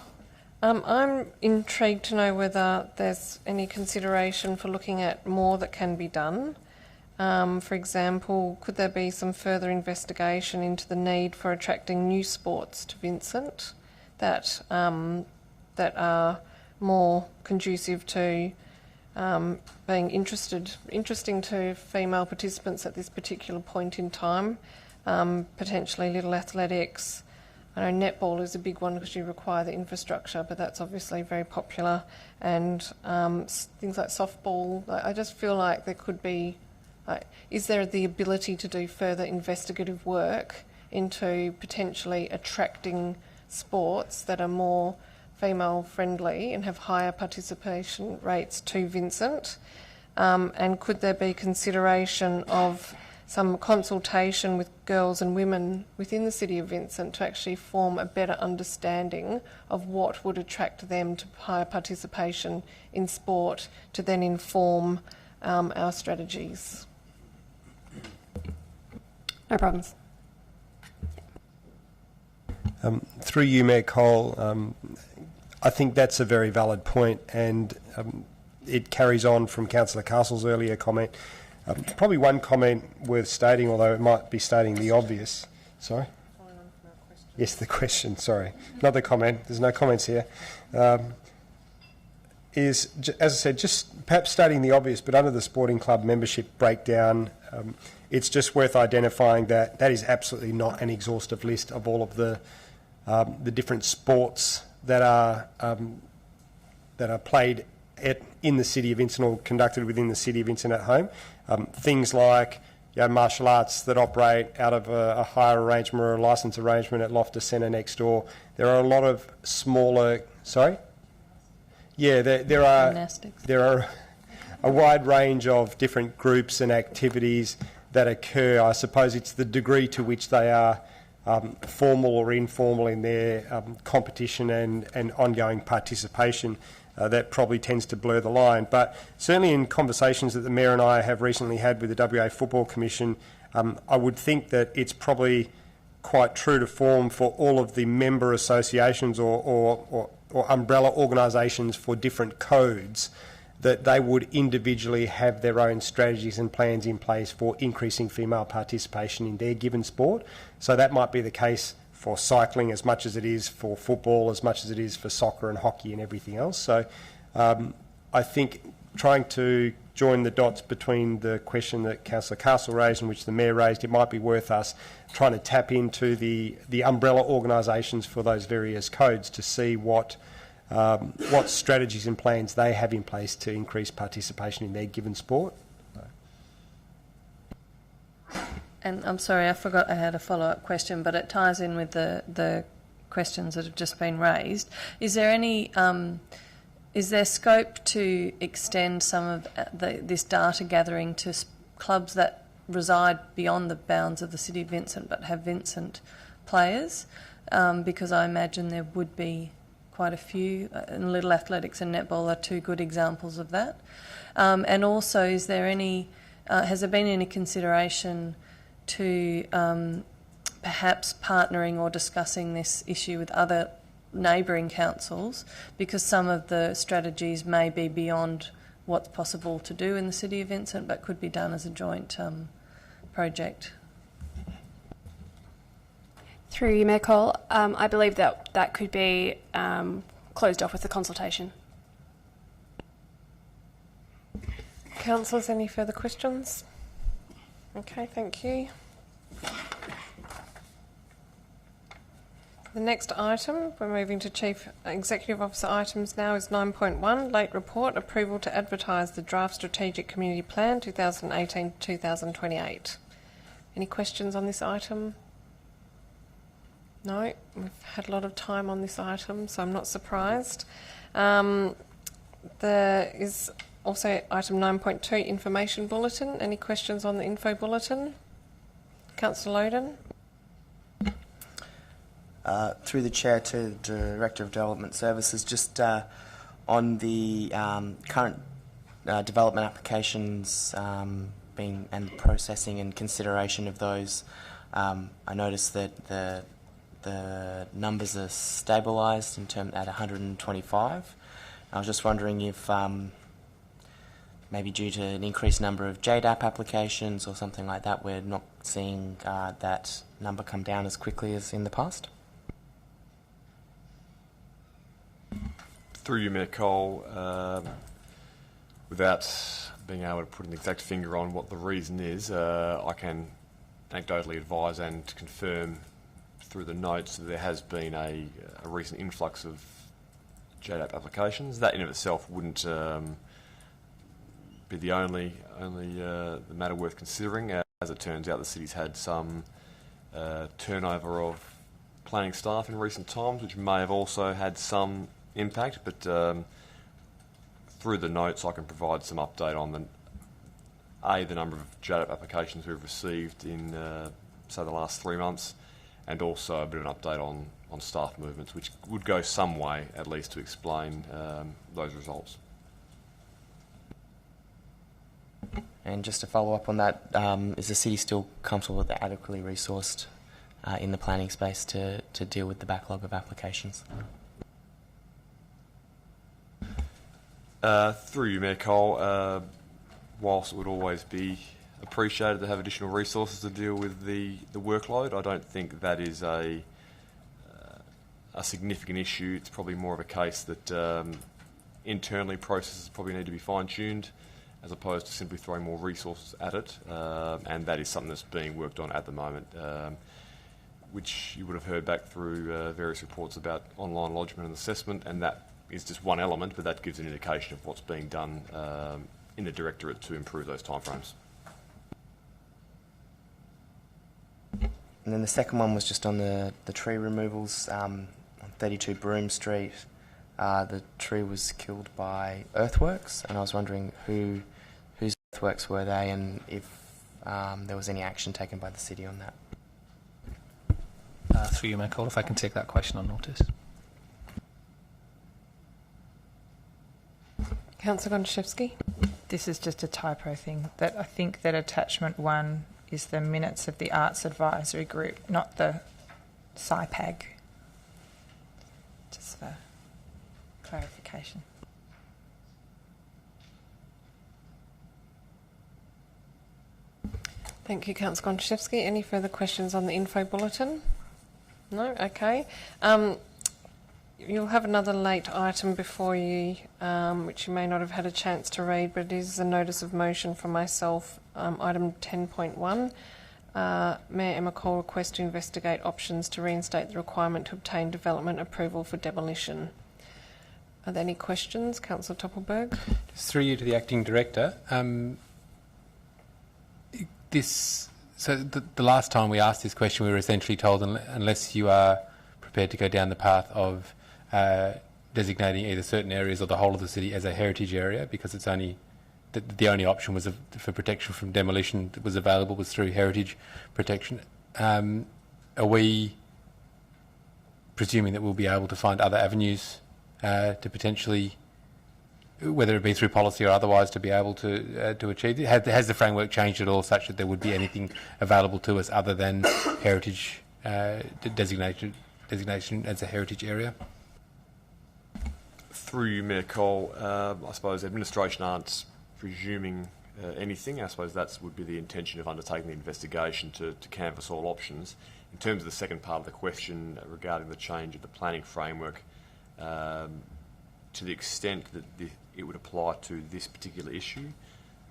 I'm intrigued to know whether there's any consideration for looking at more that can be done. For example, could there be some further investigation into the need for attracting new sports to Vincent that are more conducive to being interesting to female participants at this particular point in time? Potentially little athletics. I know netball is a big one because you require the infrastructure, but that's obviously very popular. And things like softball, I just feel like there could be, is there the ability to do further investigative work into potentially attracting sports that are more female friendly and have higher participation rates to Vincent? And could there be consideration of some consultation with girls and women within the City of Vincent to actually form a better understanding of what would attract them to higher participation in sport to then inform our strategies? No problems. Through you, Mayor Cole, I think that's a very valid point, and it carries on from Councillor Castle's earlier comment. Probably one comment worth stating, although it might be stating the obvious. Sorry? Following on from our question. Yes, the question, sorry. Not the comment. There's no comments here. Is, as I said, just perhaps stating the obvious, but under the sporting club membership breakdown, it's just worth identifying that that is absolutely not an exhaustive list of all of the different sports that are played in the City of Vincent or conducted within the City of Vincent at home. Things like martial arts that operate out of a hire arrangement or a licence arrangement at Loftus Centre next door. There are a lot of smaller... Sorry? Yeah, there are... Gymnastics. There are a wide range of different groups and activities that occur. I suppose it's the degree to which they are formal or informal in their competition and ongoing participation that probably tends to blur the line. But certainly in conversations that the Mayor and I have recently had with the WA Football Commission, I would think that it's probably quite true to form for all of the member associations or umbrella organisations for different codes that they would individually have their own strategies and plans in place for increasing female participation in their given sport. So that might be the case for cycling as much as it is for football, as much as it is for soccer and hockey and everything else. So I think trying to join the dots between the question that Councillor Castle raised and which the Mayor raised, it might be worth us trying to tap into the umbrella organisations for those various codes to see what strategies and plans they have in place to increase participation in their given sport. And I'm sorry, I forgot I had a follow-up question, but it ties in with the questions that have just been raised. Is there any is there scope to extend some of this data gathering to clubs that reside beyond the bounds of the City of Vincent but have Vincent players? Because I imagine there would be quite a few, and Little Athletics and Netball are two good examples of that. And also, is there any, has there been any consideration to perhaps partnering or discussing this issue with other neighbouring councils, because some of the strategies may be beyond what's possible to do in the City of Vincent but could be done as a joint project? Through you, Mayor Cole, I believe that could be closed off with the consultation. Councillors, any further questions? Okay, thank you. The next item, we're moving to Chief Executive Officer items now, is 9.1, late report, approval to advertise the draft Strategic Community Plan 2018-2028. Any questions on this item? No, we've had a lot of time on this item, so I'm not surprised. There is also item 9.2, information bulletin. Any questions on the info bulletin? Councillor Loden. Through the Chair to the Director of Development Services, just on the current development applications being and processing and consideration of those, I noticed that the numbers are stabilised at 125. I was just wondering if maybe due to an increased number of JDAP applications or something like that, we're not seeing that number come down as quickly as in the past. Through you, Mayor Cole, without being able to put an exact finger on what the reason is, I can anecdotally advise and confirm through the notes that there has been a recent influx of JDAP applications. That in of itself wouldn't be the only the matter worth considering. As it turns out, the city's had some turnover of planning staff in recent times, which may have also had some impact, but through the notes I can provide some update on the number of JDAP applications we've received in say the last 3 months, and also a bit of an update on staff movements, which would go some way at least to explain those results. And just to follow up on that, is the city still comfortable with the adequately resourced in the planning space to deal with the backlog of applications? Through you, Mayor Cole, whilst it would always be appreciated to have additional resources to deal with the workload, I don't think that is a significant issue. It's probably more of a case that internally processes probably need to be fine-tuned as opposed to simply throwing more resources at it, and that is something that's being worked on at the moment, which you would have heard back through various reports about online lodgement and assessment, and that is just one element, but that gives an indication of what's being done in the Directorate to improve those timeframes. And then the second one was just on the tree removals on 32 Broome Street. The tree was killed by earthworks, and I was wondering whose earthworks were they, and if there was any action taken by the city on that. Through you, Mayor Cole, if I can take that question on notice. Councillor Gonchevsky. This is just a typo thing. That I think that attachment 1 is the minutes of the Arts Advisory Group, not the SIPAG. Just for clarification. Thank you, Councillor Gonchevsky. Any further questions on the info bulletin? No? Okay. You'll have another late item before you, which you may not have had a chance to read, but it is a notice of motion from myself, item 10.1. Mayor Emma Cole requests to investigate options to reinstate the requirement to obtain development approval for demolition. Are there any questions? Councillor Toppelberg. Just through you to the Acting Director. The last time we asked this question, we were essentially told unless you are prepared to go down the path of designating either certain areas or the whole of the city as a heritage area, because it's only the only option was for protection from demolition that was available was through heritage protection. Are we presuming that we'll be able to find other avenues to potentially, whether it be through policy or otherwise, to be able to achieve it? Has the framework changed at all such that there would be anything available to us other than heritage designation as a heritage area? Through you, Mayor Cole, I suppose administration aren't presuming anything. I suppose that would be the intention of undertaking the investigation to canvass all options. In terms of the second part of the question regarding the change of the planning framework, to the extent that it would apply to this particular issue,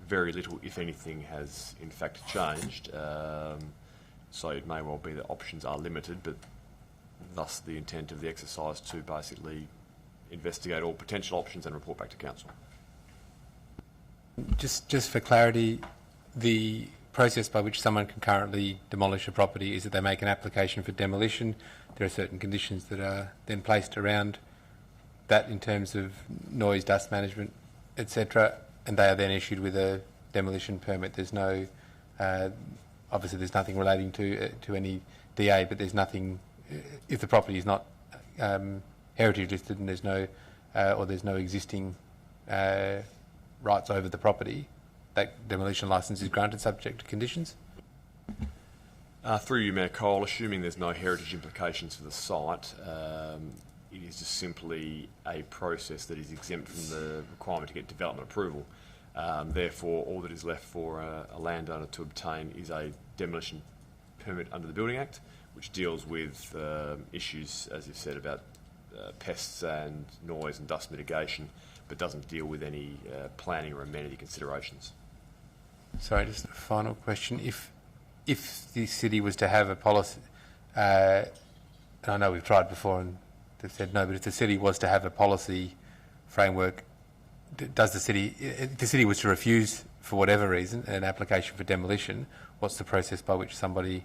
very little, if anything, has in fact changed. So it may well be that options are limited, but thus the intent of the exercise to basically investigate all potential options and report back to council. Just for clarity, the process by which someone can currently demolish a property is that they make an application for demolition. There are certain conditions that are then placed around that in terms of noise, dust management, etc., and they are then issued with a demolition permit. There's no, obviously there's nothing relating to any DA, but there's nothing, if the property is not heritage listed and there's no, or there's no existing rights over the property, that demolition licence is granted subject to conditions. Through you, Mayor Cole, assuming there's no heritage implications for the site, it is just simply a process that is exempt from the requirement to get development approval. Therefore, all that is left for a landowner to obtain is a demolition permit under the Building Act, which deals with issues, as you've said, about pests and noise and dust mitigation, but doesn't deal with any planning or amenity considerations. Sorry, just a final question. If the city was to have a policy, and I know we've tried before and they've said no, but if the city was to have a policy framework, does the city, if the city was to refuse for whatever reason an application for demolition, what's the process by which somebody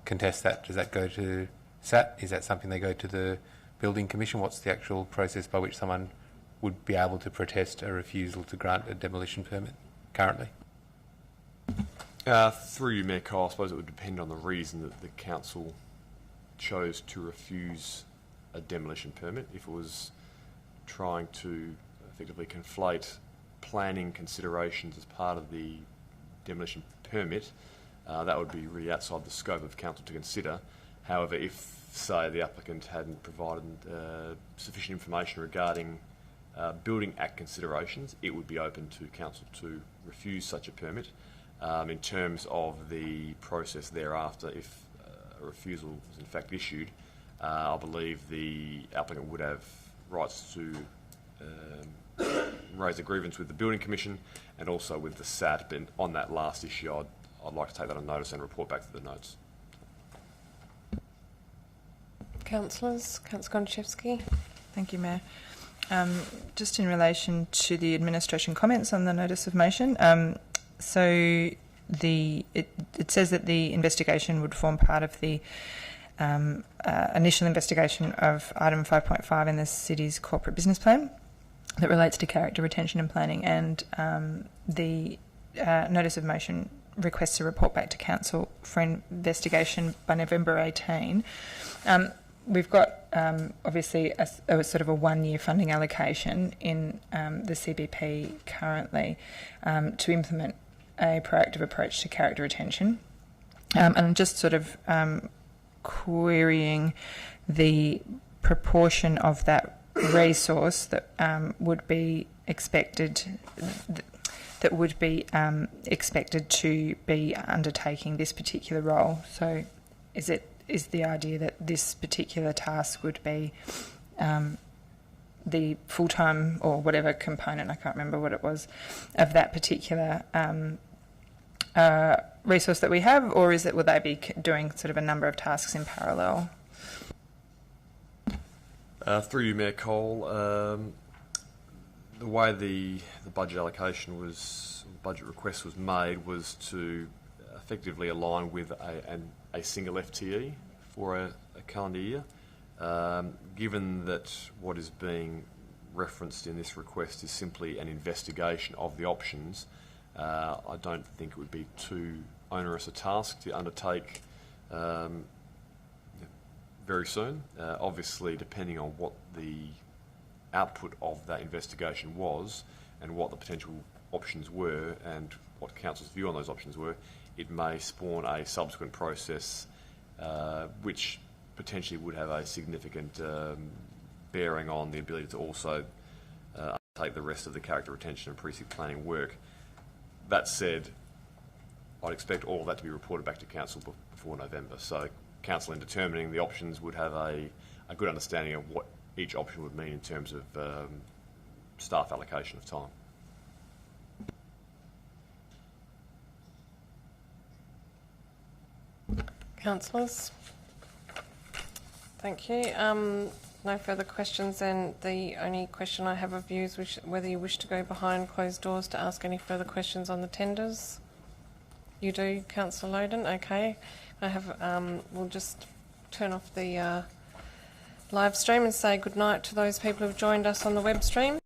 contests that? Does that go to SAT? Is that something they go to the Building Commission? What's the actual process by which someone would be able to protest a refusal to grant a demolition permit currently? Through you, Mayor Cole, I suppose it would depend on the reason that the council chose to refuse a demolition permit. If it was trying to effectively conflate planning considerations as part of the demolition permit, that would be really outside the scope of council to consider. However, if, say, the applicant hadn't provided sufficient information regarding Building Act considerations, it would be open to council to refuse such a permit. In terms of the process thereafter, if a refusal was in fact issued, I believe the applicant would have rights to raise a grievance with the Building Commission and also with the SAT. But on that last issue, I'd like to take that on notice and report back to the notes. Councillors, Councillor Gonchevsky. Thank you, Mayor. Just in relation to the administration comments on the notice of motion, so it says that the investigation would form part of the initial investigation of item 5.5 in the city's corporate business plan that relates to character retention and planning, and the notice of motion requests a report back to council for investigation by November 18. We've got obviously a sort of a one-year funding allocation in the CBP currently to implement a proactive approach to character retention, and I'm just sort of querying the proportion of that resource that would be expected expected to be undertaking this particular role. So is is the idea that this particular task would be the full-time or whatever component, I can't remember what it was, of that particular resource that we have, or is it, will they be doing sort of a number of tasks in parallel? Through you, Mayor Cole, the way the budget allocation was, the budget request was made was to effectively align with a single FTE for a calendar year. Given that what is being referenced in this request is simply an investigation of the options, I don't think it would be too onerous a task to undertake very soon. Obviously, depending on what the output of that investigation was and what the potential options were and what Council's view on those options were, it may spawn a subsequent process which potentially would have a significant bearing on the ability to also undertake the rest of the character retention and precinct planning work. That said, I'd expect all of that to be reported back to Council before November. So Council, in determining the options, would have a good understanding of what each option would mean in terms of staff allocation of time. Councillors? Thank you. No further questions, and the only question I have of you is whether you wish to go behind closed doors to ask any further questions on the tenders. You do, Councillor Loden? Okay. I have. We'll just turn off the live stream and say good night to those people who've joined us on the web stream.